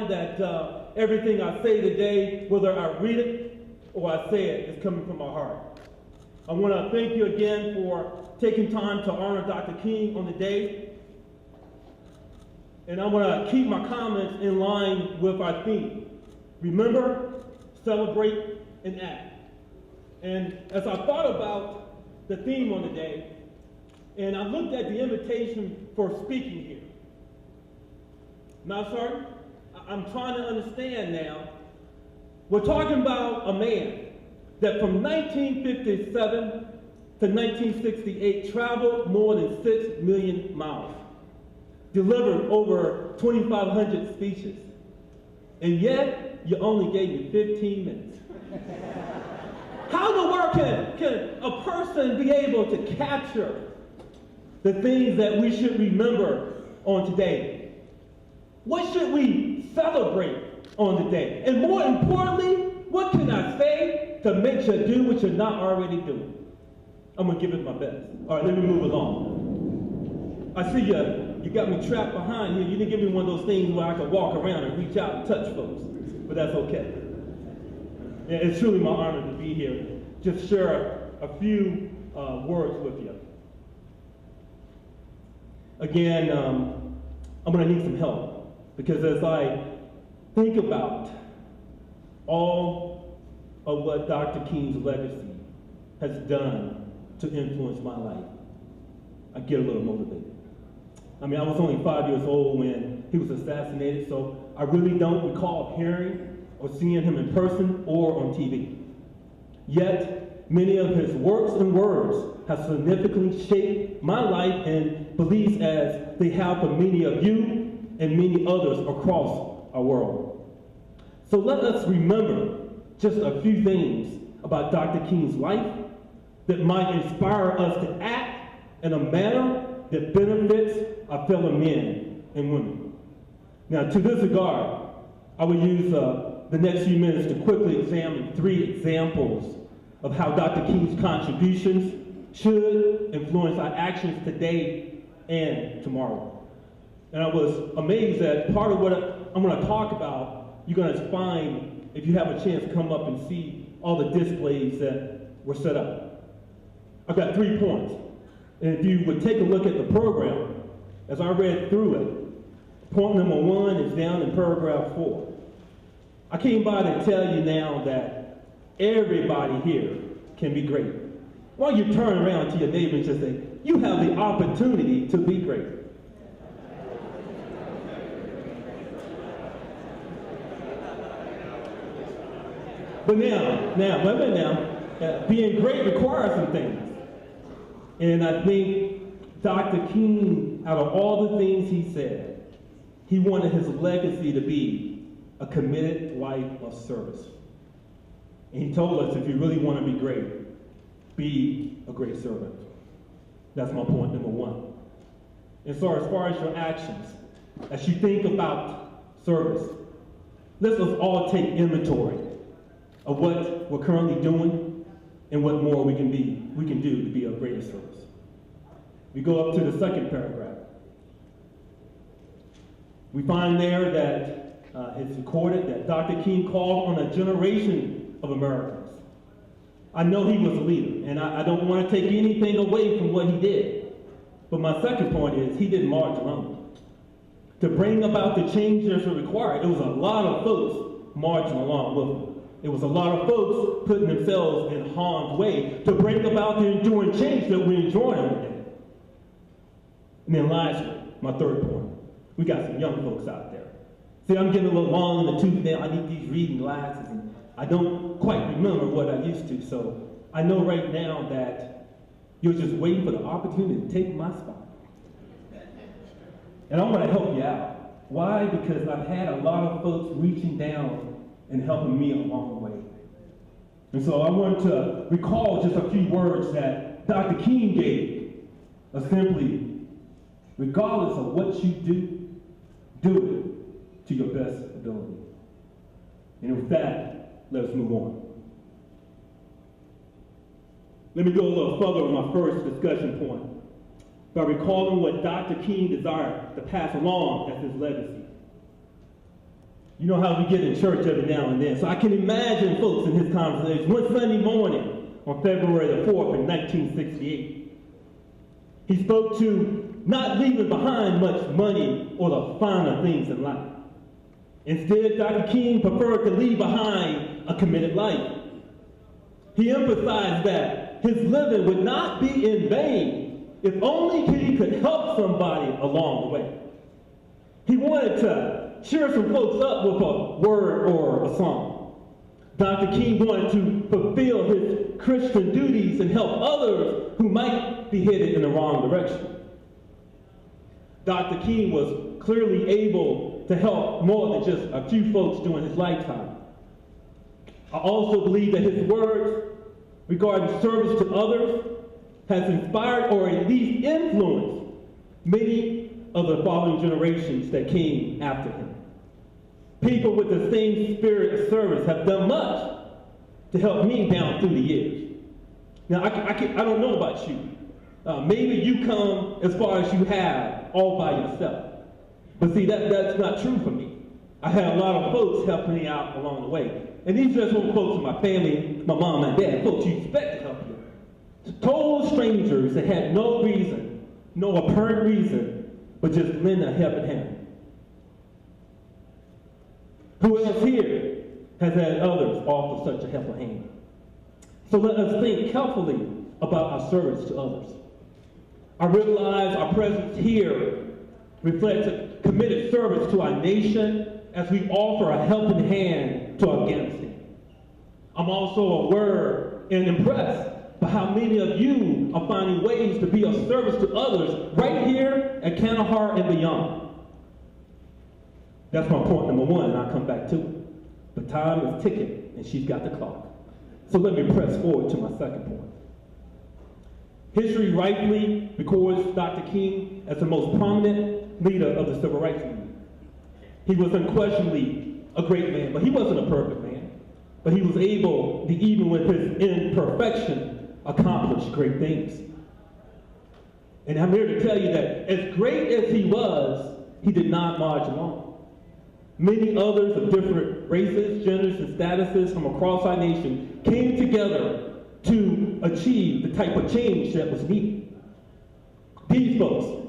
that everything I say today, whether I read it or I say it, is coming from my heart. I want to thank you again for taking time to honor Dr. King on the day. And I want to keep my comments in line with our theme. Remember, celebrate, and act. And as I thought about the theme on the day, and I looked at the invitation for speaking here. Now, sir, I'm trying to understand now. We're talking about a man that from 1957 to 1968 traveled more than 6 million miles, delivered over 2,500 speeches, and yet you only gave me 15 minutes. How in the world can a person be able to capture the things that we should remember on today? What should we celebrate on today? And more importantly, what can I say to make you do what you're not already doing? I'm going to give it my best. All right, let me move along. I see you got me trapped behind here. You didn't give me one of those things where I could walk around and reach out and touch folks, but that's okay. Yeah, it's truly my honor to be here. Just share a few words with you. Again, I'm going to need some help. Because as I think about all of what Dr. King's legacy has done to influence my life, I get a little motivated. I mean, I was only 5 years old when he was assassinated, so I really don't recall hearing or seeing him in person or on TV. Yet, many of his works and words have significantly shaped my life and beliefs as they have for many of you and many others across our world. So let us remember just a few things about Dr. King's life that might inspire us to act in a manner that benefits our fellow men and women. Now, to this regard, I will use the next few minutes to quickly examine 3 examples of how Dr. King's contributions should influence our actions today and tomorrow. And I was amazed that part of what I'm going to talk about, you're going to find if you have a chance to come up and see all the displays that were set up. I've got 3 points. And if you would take a look at the program, as I read through it, point number 1 is down in paragraph 4. I came by to tell you now that everybody here can be great. Why don't you turn around to your neighbor and just say, you have the opportunity to be great. But now, being great requires some things. And I think Dr. King, out of all the things he said, he wanted his legacy to be a committed life of service. And he told us, if you really want to be great, be a great servant. That's my point number 1. And so as far as your actions, as you think about service, let's all take inventory of what we're currently doing and what more we can do to be of greater service. We go up to the second paragraph. We find there that it's recorded that Dr. King called on a generation of Americans. I know he was a leader, and I don't want to take anything away from what he did. But my second point is he didn't march alone. To bring about the change that's required, it was a lot of folks marching along with him. It was a lot of folks putting themselves in harm's way to bring about the enduring change that we're enjoying today. And then lastly, my third point, we got some young folks out there. See, I'm getting a little long in the tooth now. I need these reading glasses, and I don't quite remember what I used to. So I know right now that you're just waiting for the opportunity to take my spot. And I want to help you out. Why? Because I've had a lot of folks reaching down and helping me along the way. And so I want to recall just a few words that Dr. King gave, simply, regardless of what you do it to your best ability. And with that, let's move on. Let me go a little further with my first discussion point by recalling what Dr. King desired to pass along as his legacy. You know how we get in church every now and then. So I can imagine folks in his conversation. One Sunday morning on February the 4th in 1968, he spoke to not leaving behind much money or the finer things in life. Instead, Dr. King preferred to leave behind a committed life. He emphasized that his living would not be in vain if only he could help somebody along the way. He wanted to cheer some folks up with a word or a song. Dr. King wanted to fulfill his Christian duties and help others who might be headed in the wrong direction. Dr. King was clearly able to help more than just a few folks during his lifetime. I also believe that his words regarding service to others has inspired or at least influenced many of the following generations that came after him. People with the same spirit of service have done much to help me down through the years. Now, I don't know about you. Maybe you come as far as you have all by yourself. But see, that's not true for me. I had a lot of folks helping me out along the way. And these just weren't folks in my family, my mom and dad, folks you expect to help you. Total strangers that had no reason, no apparent reason, but just lend a helping hand. Who else here has had others offer such a helping hand? So let us think carefully about our service to others. I realize our presence here reflects a committed service to our nation as we offer a helping hand to Afghanistan. I'm also aware and impressed by how many of you are finding ways to be of service to others right here at Kandahar and beyond. That's my point number one, and I'll come back to it. But time is ticking, and she's got the clock. So let me press forward to my second point. History rightly records Dr. King as the most prominent leader of the Civil Rights Movement. He was unquestionably a great man, but he wasn't a perfect man. But he was able to, even with his imperfection, accomplish great things. And I'm here to tell you that as great as he was, he did not march alone. Many others of different races, genders, and statuses from across our nation came together to achieve the type of change that was needed. These folks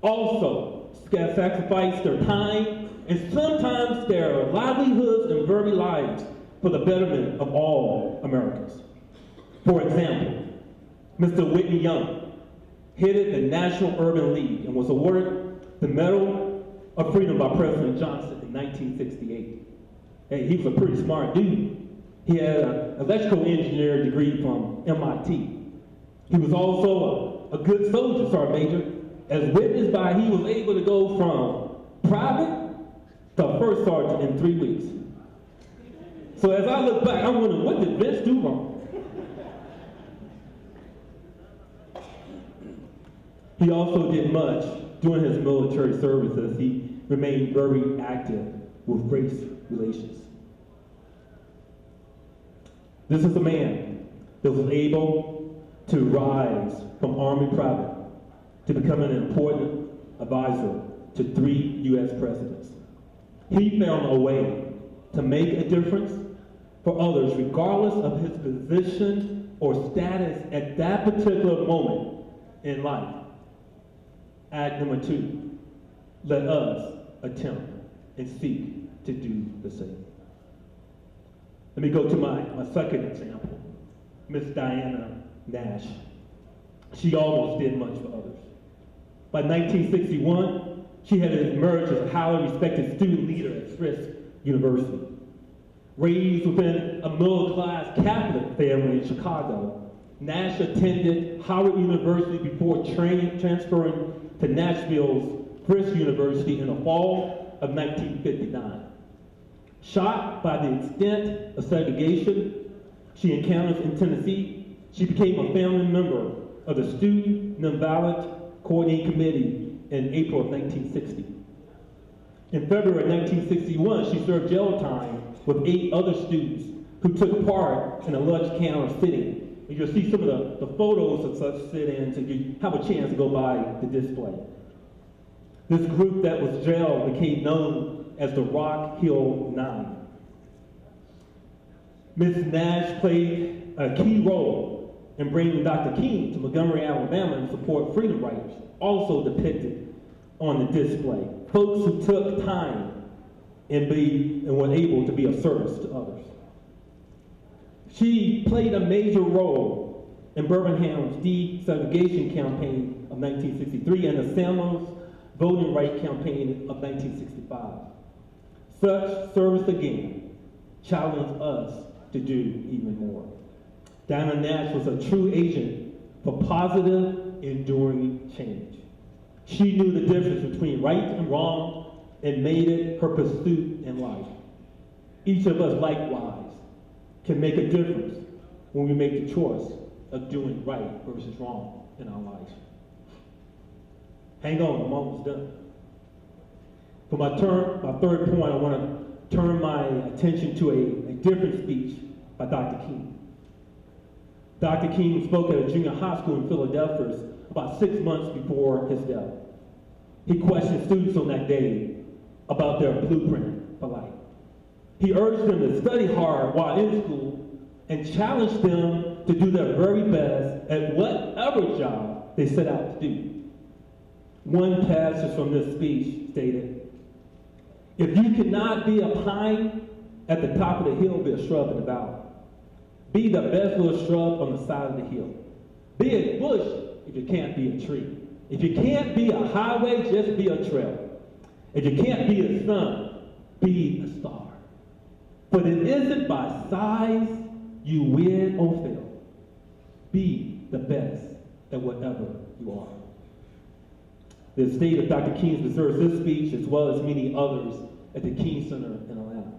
also sacrificed their time and sometimes their livelihoods and very lives for the betterment of all Americans. For example, Mr. Whitney Young headed the National Urban League and was awarded the Medal of Freedom by President Johnson in 1968. Hey, he was a pretty smart dude. He had an electrical engineering degree from MIT. He was also a good soldier, Sergeant Major, as witnessed by he was able to go from private to first sergeant in 3 weeks. So as I look back, I'm wondering, what did Vince do wrong? He also did much during his military service as he remained very active with race relations. This is a man that was able to rise from Army private to become an important advisor to 3 U.S. presidents. He found a way to make a difference for others regardless of his position or status at that particular moment in life. Act number 2, let us attempt and seek to do the same. Let me go to my second example, Miss Diana Nash. She almost did much for others. By 1961, she had emerged as a highly respected student leader at Fisk University. Raised within a middle-class Catholic family in Chicago, Nash attended Howard University before transferring to Nashville's Fisk University in the fall of 1959. Shocked by the extent of segregation she encounters in Tennessee, she became a family member of the Student Nonviolent Coordinating Committee in April of 1960. In February 1961, she served jail time with 8 other students who took part in a lunch counter sitting. And you'll see some of the photos of such sit-ins if you have a chance to go by the display. This group that was jailed became known as the Rock Hill Nine. Ms. Nash played a key role in bringing Dr. King to Montgomery, Alabama to support freedom riders, also depicted on the display. Folks who took time and were able to be of service to others. She played a major role in Birmingham's desegregation campaign of 1963 and the Sandals voting right campaign of 1965. Such service again challenged us to do even more. Diana Nash was a true agent for positive, enduring change. She knew the difference between right and wrong and made it her pursuit in life. Each of us, likewise, can make a difference when we make the choice of doing right versus wrong in our life. Hang on, I'm almost done. For my third point, I want to turn my attention to a different speech by Dr. King. Dr. King spoke at a junior high school in Philadelphia about 6 months before his death. He questioned students on that day about their blueprint for life. He urged them to study hard while in school and challenged them to do their very best at whatever job they set out to do. One passage from this speech stated, "If you cannot be a pine at the top of the hill, be a shrub in the valley. Be the best little shrub on the side of the hill. Be a bush if you can't be a tree. If you can't be a highway, just be a trail. If you can't be a sun, be a star. But it isn't by size you win or fail. Be the best at whatever you are." The estate of Dr. King preserves this speech as well as many others at the King Center in Atlanta.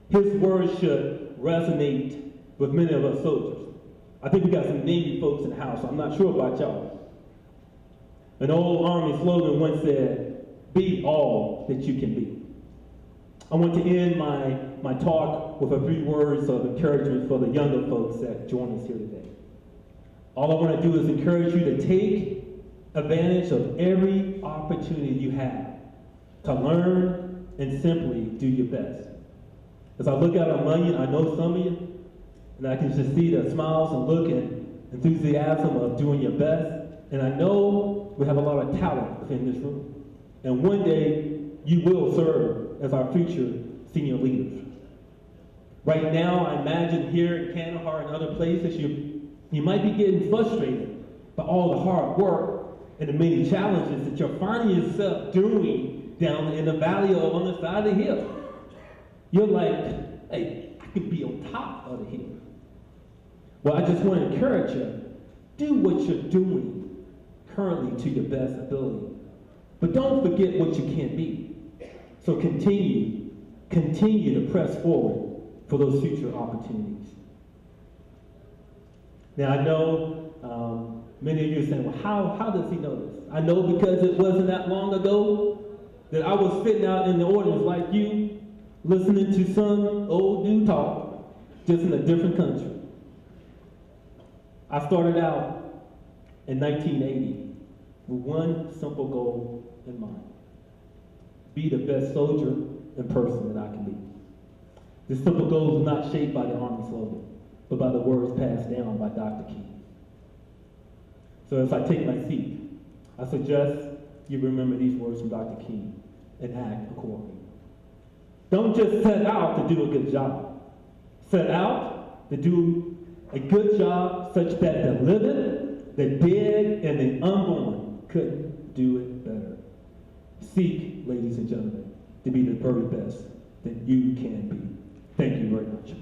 His words should resonate with many of us soldiers. I think we got some Navy folks in the house, so I'm not sure about y'all. An old Army slogan once said, "Be all that you can be." I want to end my talk with a few words of encouragement for the younger folks that join us here today. All I want to do is encourage you to take advantage of every opportunity you have to learn and simply do your best. As I look out among you, I know some of you, and I can just see the smiles and look and enthusiasm of doing your best. And I know we have a lot of talent within this room. And one day, you will serve as our future senior leaders. Right now, I imagine here in Kandahar and other places, you might be getting frustrated by all the hard work and the many challenges that you're finding yourself doing down in the valley or on the side of the hill. You're like, hey, I could be on top of the hill. Well, I just want to encourage you, do what you're doing currently to your best ability. But don't forget what you can be. So continue to press forward for those future opportunities. Now I know many of you are saying, well, how does he know this? I know because it wasn't that long ago that I was sitting out in the audience like you, listening to some old dude talk, just in a different country. I started out in 1980 with one simple goal in mind: be the best soldier and person that I can be. This simple goal was not shaped by the Army slogan, but by the words passed down by Dr. King. So as I take my seat, I suggest you remember these words from Dr. King and act accordingly. Don't just set out to do a good job. Set out to do a good job such that the living, the dead, and the unborn couldn't do it better. Seek, ladies and gentlemen, to be the very best that you can be. Thank you very much.